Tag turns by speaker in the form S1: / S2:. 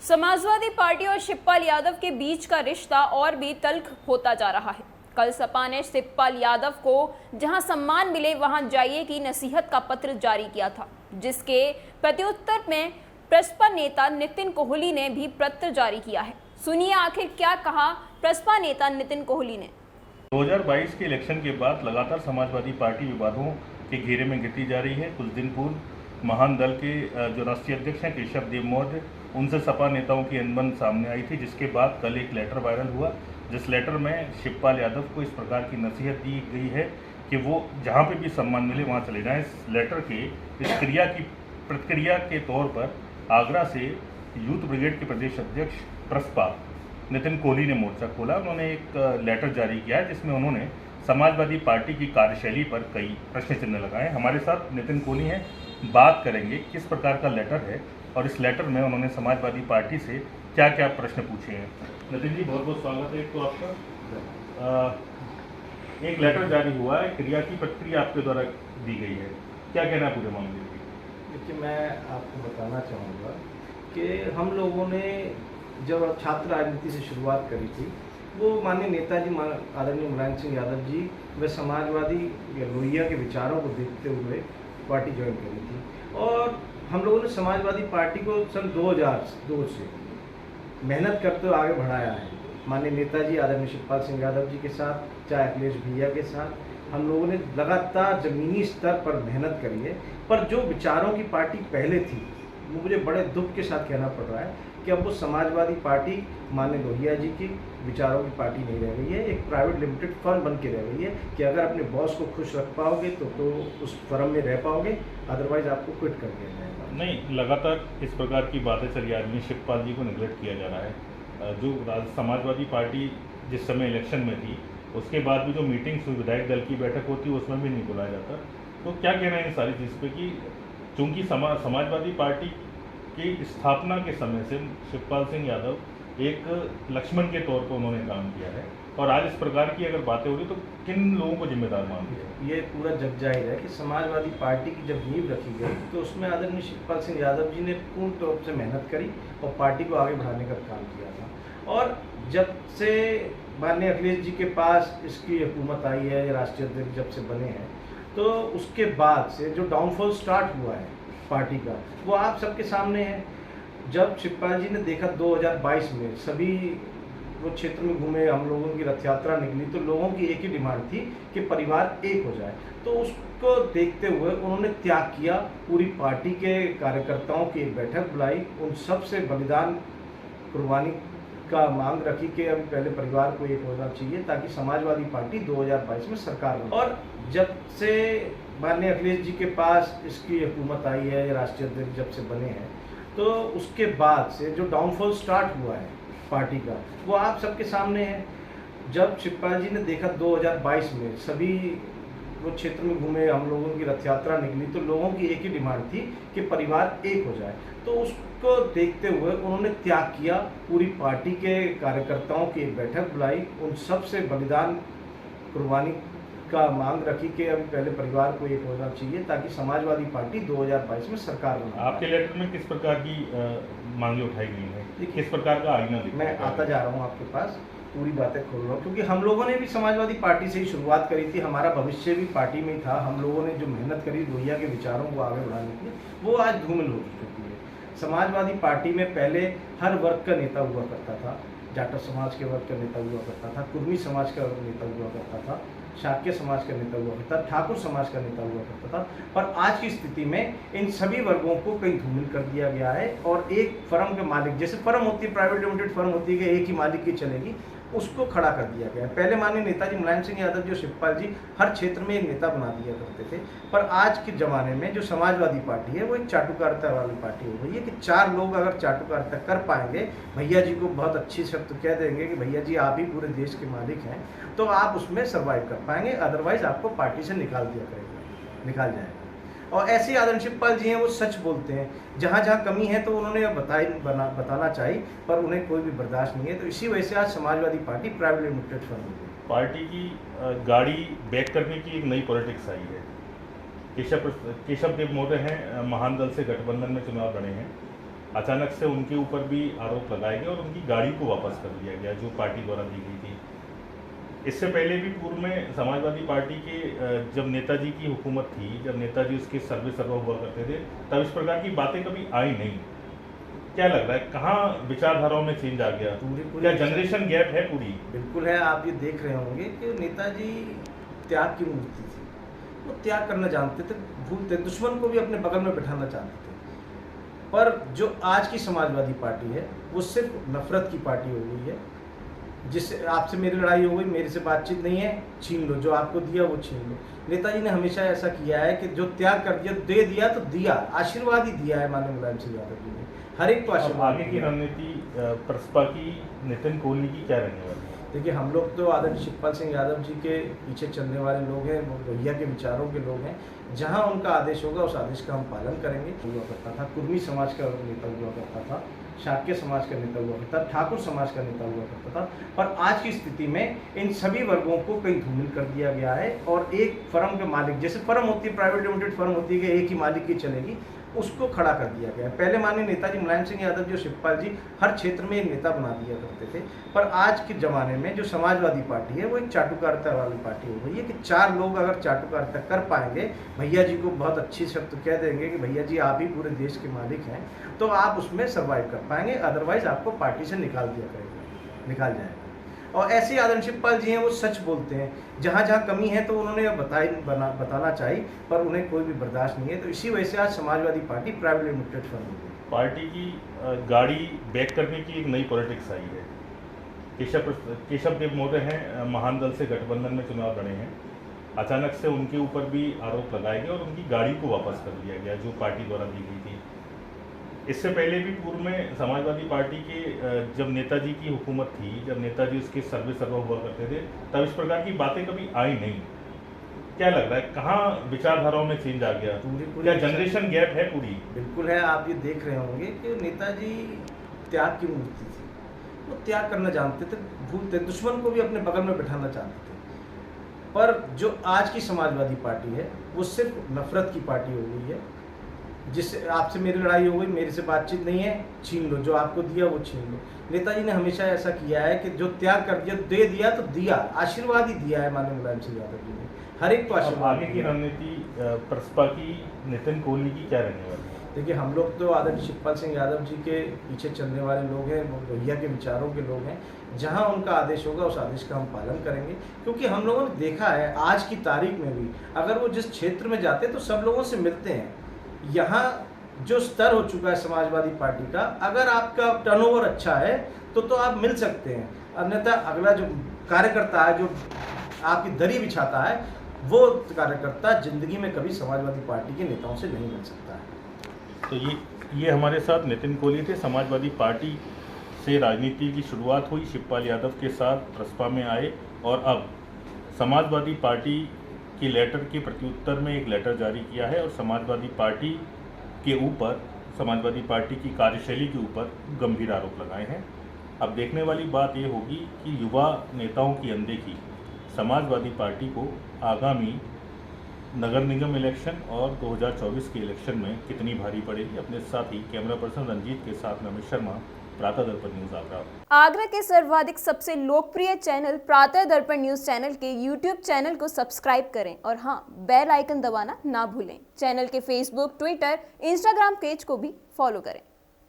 S1: Samajwadi party और शिवपाल यादव के बीच का रिश्ता और भी तल्ख होता जा रहा है। कल सपा ने शिवपाल यादव को जहां सम्मान मिले वहां जाइए की नसीहत का पत्र जारी किया था, जिसके प्रत्युत्तर में प्रसपा नेता नितिन कोहली ने भी पत्र जारी किया है। सुनिए आखिर क्या कहा प्रसपा नेता नितिन कोहली ने।
S2: 2022 के इलेक्शन के बाद लगातार समाजवादी पार्टी विवादों के घेरे में गिरती जा रही है। कुछ दिन पूर्व महान दल के जो राष्ट्रीय अध्यक्ष हैं केशव देव मौर्य, उनसे सपा नेताओं की अनबन सामने आई थी, जिसके बाद कल एक लेटर वायरल हुआ, जिस लेटर में शिवपाल यादव को इस प्रकार की नसीहत दी गई है कि वो जहाँ पे भी सम्मान मिले वहाँ चले जाएं। इस लेटर के इस क्रिया की प्रतिक्रिया के तौर पर आगरा से यूथ ब्रिगेड के प्रदेश अध्यक्ष प्रसपा नितिन कोहली ने मोर्चा खोला। उन्होंने एक लेटर जारी किया है, जिसमें उन्होंने समाजवादी पार्टी की कार्यशैली पर कई प्रश्न चिन्ह लगाए। हमारे साथ नितिन कोहली हैं, बात करेंगे किस प्रकार का लेटर है और इस लेटर में उन्होंने समाजवादी पार्टी से क्या क्या प्रश्न पूछे हैं। नितिन जी, बहुत बहुत स्वागत है। एक तो आपका एक लेटर जारी हुआ है, क्रिया की प्रतिक्रिया आपके द्वारा दी गई है, क्या कहना है पूरे मामले में?
S3: देखिए, मैं आपको बताना चाहूँगा कि हम लोगों ने जब छात्र राजनीति से शुरुआत करी थी, वो माननीय नेताजी आदरणीय मुलायम सिंह यादव जी व समाजवादी या लोहिया के विचारों को देखते हुए पार्टी ज्वाइन करी थी। और हम लोगों ने समाजवादी पार्टी को सन 2002 से मेहनत करते हुए आगे बढ़ाया है। माननीय नेताजी आदरणीय शिवपाल सिंह यादव जी के साथ, चाहे अखिलेश भैया के साथ, हम लोगों ने लगातार ज़मीनी स्तर पर मेहनत करी है। पर जो विचारों की पार्टी पहले थी, वो मुझे बड़े दुख के साथ कहना पड़ रहा है कि अब वो समाजवादी पार्टी माननीय लोहिया जी की विचारों की पार्टी नहीं रह गई है, एक प्राइवेट लिमिटेड फर्म बन के रह गई है कि अगर अपने बॉस को खुश रख पाओगे तो उस फर्म में रह पाओगे, अदरवाइज आपको क्विट कर दिया जाएगा।
S2: नहीं, लगातार इस प्रकार की बातें चली आ रही हैं, शिवपाल जी को निगलेक्ट किया जा रहा है। जो समाजवादी पार्टी जिस समय इलेक्शन में थी, उसके बाद भी जो मीटिंग्स विधायक दल की बैठक होती है उसमें भी नहीं बुलाया जाता। तो क्या कहना है इन सारी चीज़ पे कि चूँकि समाजवादी पार्टी की स्थापना के समय से शिवपाल सिंह यादव एक लक्ष्मण के तौर पर उन्होंने काम किया है, और आज इस प्रकार की अगर बातें हो रही तो किन लोगों को जिम्मेदार मानते हैं?
S3: ये पूरा जग जाहिर है कि समाजवादी पार्टी की जब नींव रखी गई तो उसमें आदरणीय शिवपाल सिंह यादव जी ने पूर्ण तौर से मेहनत करी और पार्टी को आगे बढ़ाने का काम किया था। और जब से माननीय अखिलेश जी के पास इसकी हुकूमत आई है, राष्ट्रीय अध्यक्ष जब से बने हैं, तो उसके बाद से जो डाउनफॉल स्टार्ट हुआ है पार्टी का, वो आप सबके सामने है। जब शिवपाल जी ने देखा 2022 में सभी वो क्षेत्र में घूमे, हम लोगों की रथ यात्रा निकली, तो लोगों की एक ही डिमांड थी कि परिवार एक हो जाए। तो उसको देखते हुए उन्होंने त्याग किया, पूरी पार्टी के कार्यकर्ताओं की एक बैठक बुलाई, उन सब से बलिदान कुर्बानी का मांग रखी कि अभी पहले परिवार को एक होना चाहिए ताकि समाजवादी पार्टी 2022 में सरकार बने। और जब से माननीय अखिलेश जी के पास इसकी हुकूमत आई है, राष्ट्रीय अध्यक्ष जब से बने हैं, तो उसके बाद से जो डाउनफॉल स्टार्ट हुआ है पार्टी का, वो आप सबके सामने है। जब शिवपाल जी ने देखा 2022 में सभी वो क्षेत्र में घूमे, हम लोगों की रथ यात्रा निकली, तो लोगों की एक ही डिमांड थी कि परिवार एक हो जाए। तो उसको देखते हुए उन्होंने त्याग किया, पूरी पार्टी के कार्यकर्ताओं की एक बैठक बुलाई, उन सब से बलिदान कुर्बानी का मांग रखी कि अभी पहले परिवार को एक होना चाहिए ताकि समाजवादी पार्टी 2022 में सरकार बने।
S2: आपके लेटर में किस प्रकार की मांगे उठाई गई हैं, किस प्रकार का आईना दिखा?
S3: मैं आता जा रहा हूँ आपके पास, पूरी बातें खोल रहा हूँ, क्योंकि हम लोगों ने भी समाजवादी पार्टी से ही शुरुआत करी थी, हमारा भविष्य भी पार्टी में ही था। हम लोगों ने जो मेहनत करी लोहिया के विचारों को आगे बढ़ाने के लिए, वो आज धूमिल हो चुकी है। समाजवादी पार्टी में पहले हर वर्ग का नेता हुआ करता था, जाटव समाज के वर्ग का नेता हुआ करता था, कुर्मी समाज का नेता हुआ करता था, शाक्य समाज का नेता हुआ करता था, ठाकुर समाज का नेता हुआ करता था। पर आज की स्थिति में इन सभी वर्गों को कहीं धूमिल कर दिया गया है और एक फर्म के मालिक, जैसे फर्म होती है, प्राइवेट लिमिटेड फर्म होती है कि एक ही मालिक की चलेगी, उसको खड़ा कर दिया गया है। पहले माननीय नेताजी मुलायम सिंह यादव जी, शिवपाल जी हर क्षेत्र में एक नेता बना दिया करते थे, पर आज के ज़माने में जो समाजवादी पार्टी है वो एक चाटुकारिता वाली पार्टी हो गई है कि चार लोग अगर चाटुकारिता कर पाएंगे, भैया जी को बहुत अच्छी शब्द कह देंगे कि भैया जी आप ही पूरे देश के मालिक हैं, तो आप उसमें सर्वाइव कर पाएंगे, अदरवाइज आपको पार्टी से निकाल जाएगा। और ऐसे आदरणीय शिवपाल जी हैं, वो सच बोलते हैं, जहाँ जहाँ कमी है तो उन्होंने बताना चाहिए, पर उन्हें कोई भी बर्दाश्त नहीं है। तो इसी वजह से आज Samajwadi party private limited firm हो गई।
S2: पार्टी की गाड़ी बैक करने की एक नई पॉलिटिक्स आई है। केशव देव मौर्य हैं, महान दल से गठबंधन में चुनाव लड़े हैं, अचानक से उनके ऊपर भी आरोप लगाए गए और उनकी गाड़ी को वापस कर लिया गया जो पार्टी द्वारा दी गई थी। इससे पहले भी पूर्व में समाजवादी पार्टी के जब नेताजी की हुकूमत थी, जब नेताजी उसके सर्वे सर्वा हुआ करते थे, तब इस प्रकार की बातें कभी आई नहीं। क्या लग रहा है कहाँ विचारधाराओं में चेंज आ गया? क्या जनरेशन गैप है पूरी?
S3: बिल्कुल है। आप ये देख रहे होंगे कि नेताजी त्याग की मूर्ति थी। वो त्याग करना जानते थे, भूलते, दुश्मन को भी अपने बगल में बिठाना चाहते थे। पर जो आज की समाजवादी पार्टी है वो सिर्फ नफरत की पार्टी हो गई है। जिससे आपसे मेरी लड़ाई हो गई, मेरे से बातचीत नहीं है, छीन लो, जो आपको दिया वो छीन लो। नेताजी ने हमेशा ऐसा किया है कि जो त्याग कर दिया, दे दिया तो दिया, आशीर्वाद ही दिया है माननीय मुलायम सिंह यादव जी ने, हर एक को आशीर्वाद।
S2: आगे की रणनीति प्रसपा की, नितिन कोहली की क्या रहने वाली है?
S3: देखिए, हम लोग तो आदरणीय शिवपाल सिंह यादव जी के पीछे चलने वाले लोग हैं, वो भैया के विचारों के लोग हैं। जहां उनका आदेश होगा उस आदेश का हम पालन करेंगे। हुआ करता था, कुर्मी समाज का नेता हुआ करता था, शाक्य समाज का नेता हुआ करता था, ठाकुर समाज का नेता हुआ करता था। पर आज की स्थिति में इन सभी वर्गों को कहीं धूमिल कर दिया गया है और एक फर्म के मालिक, जैसे फर्म होती है, प्राइवेट लिमिटेड फर्म होती है कि एक ही मालिक की चलेगी, उसको खड़ा कर दिया गया है। पहले माननीय नेताजी मुलायम सिंह यादव जी और शिवपाल जी हर क्षेत्र में एक नेता बना दिया करते थे। पर आज के ज़माने में जो समाजवादी पार्टी है वो एक चाटुकारिता वाली पार्टी हो गई है कि चार लोग अगर चाटुकारिता कर पाएंगे, भैया जी को बहुत अच्छी शब्द कह देंगे कि भैया जी आप ही पूरे देश के मालिक हैं, तो आप उसमें सर्वाइव कर पाएंगे, अदरवाइज आपको पार्टी से निकाल जाएगा। और ऐसे आदरणीय शिवपाल जी हैं, वो सच बोलते हैं। जहाँ जहाँ कमी है तो उन्होंने बताना चाहिए, पर उन्हें कोई भी बर्दाश्त नहीं है। तो इसी वजह से आज Samajwadi party private limited firm हो गई।
S2: पार्टी की गाड़ी बैक करने की एक नई पॉलिटिक्स आई है। केशव देव मौर्य हैं, महान दल से गठबंधन में चुनाव लड़े हैं। अचानक से उनके ऊपर भी आरोप लगाए गए और उनकी गाड़ी को वापस कर लिया गया जो पार्टी द्वारा दी गई थी। इससे पहले भी पूर्व में समाजवादी पार्टी के जब नेताजी की हुकूमत थी, जब नेताजी उसके सर्वे सर्वा हुआ करते थे, तब इस प्रकार की बातें कभी आई नहीं। क्या लग रहा है कहाँ विचारधाराओं में चेंज आ गया? क्या जनरेशन गैप है पूरी?
S3: बिल्कुल है। आप ये देख रहे होंगे कि नेताजी त्याग की मूर्ति थी। वो त्याग करना जानते थे, भूलते, दुश्मन को भी अपने बगल में बिठाना चाहते थे। पर जो आज की समाजवादी पार्टी है वो सिर्फ नफरत की पार्टी हो गई है। जिससे आपसे मेरी लड़ाई हो गई, मेरे से बातचीत नहीं है, छीन लो, जो आपको दिया वो छीन लो। नेताजी ने हमेशा ऐसा किया है कि जो त्याग कर दिया, दे दिया तो दिया, आशीर्वाद ही दिया है माननीय मुलायम सिंह यादव जी ने, हर एक को आशीर्वाद।
S2: आगे की रणनीति प्रसपा की, नितिन कोहली की क्या रहने वाली है?
S3: देखिए, हम लोग तो आदरणीय शिवपाल सिंह यादव जी के पीछे चलने वाले लोग हैं, वो भैया के विचारों के लोग हैं। जहां उनका आदेश होगा उस आदेश का हम पालन करेंगे। क्योंकि हम लोगों ने देखा है आज की तारीख में भी, अगर वो जिस क्षेत्र में जाते हैं तो सब लोगों से मिलते हैं। यहाँ जो स्तर हो चुका है समाजवादी पार्टी का, अगर आपका टर्नओवर अच्छा है तो आप मिल सकते हैं, अन्यथा अगला जो कार्यकर्ता है, जो आपकी दरी बिछाता है, वो कार्यकर्ता जिंदगी में कभी समाजवादी पार्टी के नेताओं से नहीं मिल सकता है।
S2: तो ये हमारे साथ नितिन कोहली थे। समाजवादी पार्टी से राजनीति की शुरुआत हुई, शिवपाल यादव के साथ प्रसपा में आए और अब समाजवादी पार्टी के लेटर के प्रत्युत्तर में एक लेटर जारी किया है और समाजवादी पार्टी के ऊपर, समाजवादी पार्टी की कार्यशैली के ऊपर गंभीर आरोप लगाए हैं। अब देखने वाली बात ये होगी कि युवा नेताओं की अनदेखी समाजवादी पार्टी को आगामी नगर निगम इलेक्शन और 2024 के इलेक्शन में कितनी भारी पड़ेगी। अपने साथी कैमरा पर्सन रंजीत के साथ में अमित शर्मा, प्रातः दर्पण न्यूज आगरा।
S1: आगरा के सर्वाधिक सबसे लोकप्रिय चैनल प्रातः दर्पण न्यूज चैनल के यूट्यूब चैनल को सब्सक्राइब करें और हाँ, बेल आइकन दबाना ना भूलें। चैनल के फेसबुक, ट्विटर, इंस्टाग्राम पेज को भी फॉलो करें।